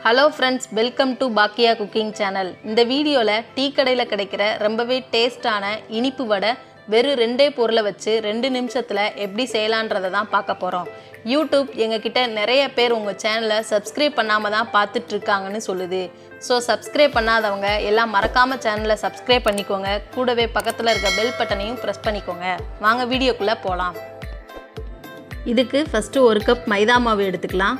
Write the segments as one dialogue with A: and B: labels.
A: Hello friends, welcome to பாக்கியா cooking channel. இந்த வீடியோவில் டீ கடையில் கிடைக்கிற ரொம்பவே டேஸ்டான இனிப்பு வடை வெறும் 2 பொருளை வச்சு 2 நிமிஷத்தில் எப்படி செய்யலான்றதை தான் பார்க்க போகிறோம். யூடியூப் எங்ககிட்ட நிறைய பேர் உங்கள் சேனலை சப்ஸ்கிரைப் பண்ணாமல் தான் பார்த்துட்ருக்காங்கன்னு சொல்லுது. ஸோ சப்ஸ்கிரைப் பண்ணாதவங்க எல்லாம் மறக்காமல் சேனலை சப்ஸ்கிரைப் பண்ணிக்கோங்க. கூடவே பக்கத்தில் இருக்க பெல் பட்டனையும் ப்ரெஸ் பண்ணிக்கோங்க. வாங்க வீடியோக்குள்ளே போகலாம். இதுக்கு ஃபஸ்ட்டு 1 கப் மைதா மாவு எடுத்துக்கலாம்.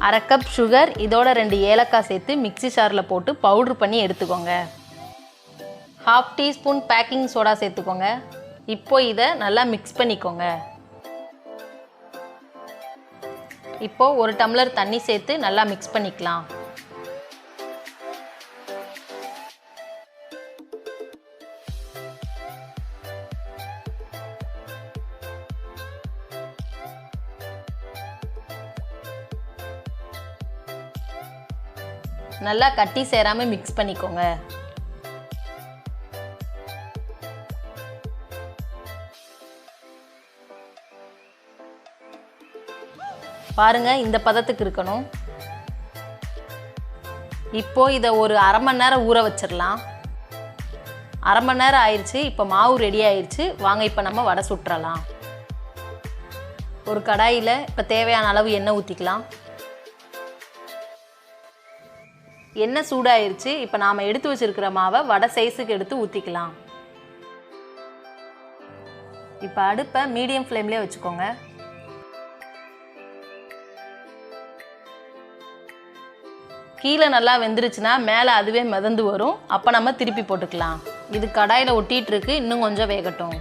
A: 1/2 கப் சுகர், இதோட 2 ஏலக்காய் சேர்த்து மிக்ஸி ஜாரில் போட்டு பவுட்ரு பண்ணி எடுத்துக்கோங்க. 1/2 டீஸ்பூன் பேக்கிங் சோடா சேர்த்துக்கோங்க. இப்போ இதை நல்லா மிக்ஸ் பண்ணிக்கோங்க. இப்போ 1 டம்ளர் தண்ணி சேர்த்து நல்லா மிக்ஸ் பண்ணிக்கலாம். நல்லா கட்டி சேராமல் மிக்ஸ் பண்ணிக்கோங்க. பாருங்க, இந்த பதத்துக்கு இருக்கணும். இப்போ இதை ஒரு 1/2 மணி நேரம் ஊற வச்சிடலாம். 1/2 மணி நேரம் ஆயிடுச்சு. இப்போ மாவு ரெடி ஆயிடுச்சு. வாங்க இப்போ நம்ம வடை சுட்டுறலாம். ஒரு கடாயில் இப்போ தேவையான அளவு எண்ணெய் ஊற்றிக்கலாம். எண்ணெய் சூடாயிருச்சு. இப்போ நாம் எடுத்து வச்சிருக்கிற மாவை வடை சைஸுக்கு எடுத்து ஊற்றிக்கலாம். இப்போ அடுப்பை மீடியம் ஃப்ளேம்லேயே வச்சுக்கோங்க. கீழே நல்லா வெந்துருச்சுன்னா மேலே அதுவே மிதந்து வரும். அப்போ நம்ம திருப்பி போட்டுக்கலாம். இது கடாயில் ஒட்டிகிட்டு இருக்கு, இன்னும் கொஞ்சம் வேகட்டும்.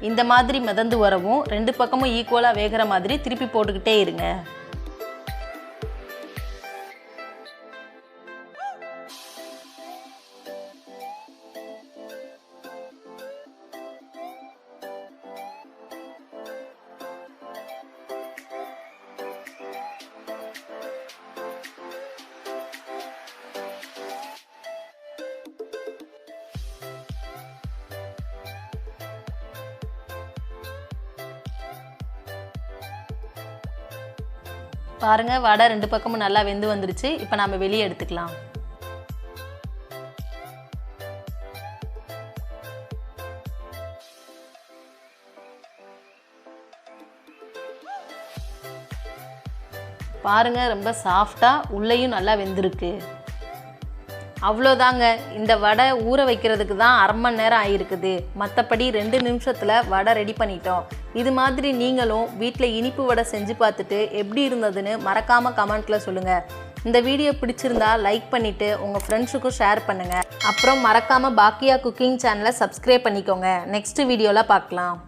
A: இந்த மாதிரி மிதந்து வரவும் 2 பக்கமும் ஈக்குவலாக வேகிற மாதிரி திருப்பி போட்டுக்கிட்டே இருங்க. பாருங்க, வடை 2 பக்கமும் நல்லா வெந்து வந்துருச்சு. இப்போ நம்ம வெளியே எடுத்துக்கலாம். பாருங்க, ரொம்ப சாஃப்டா உள்ளேயும் நல்லா வெந்திருக்கு. அவ்வளோதாங்க. இந்த வடை ஊற வைக்கிறதுக்கு தான் 1/2 மணி நேரம் ஆகிருக்குது. மற்றபடி 2 நிமிஷத்தில் வடை ரெடி பண்ணிட்டோம். இது மாதிரி நீங்களும் வீட்டில் இனிப்பு வடை செஞ்சு பார்த்துட்டு எப்படி இருந்ததுன்னு மறக்காமல் கமெண்ட்டில் சொல்லுங்கள். இந்த வீடியோ பிடிச்சிருந்தா லைக் பண்ணிவிட்டு உங்கள் ஃப்ரெண்ட்ஸுக்கும் ஷேர் பண்ணுங்கள். அப்புறம் மறக்காமல் பாக்கியா குக்கிங் சேனலை சப்ஸ்கிரைப் பண்ணிக்கோங்க. நெக்ஸ்ட் வீடியோவில் பார்க்கலாம்.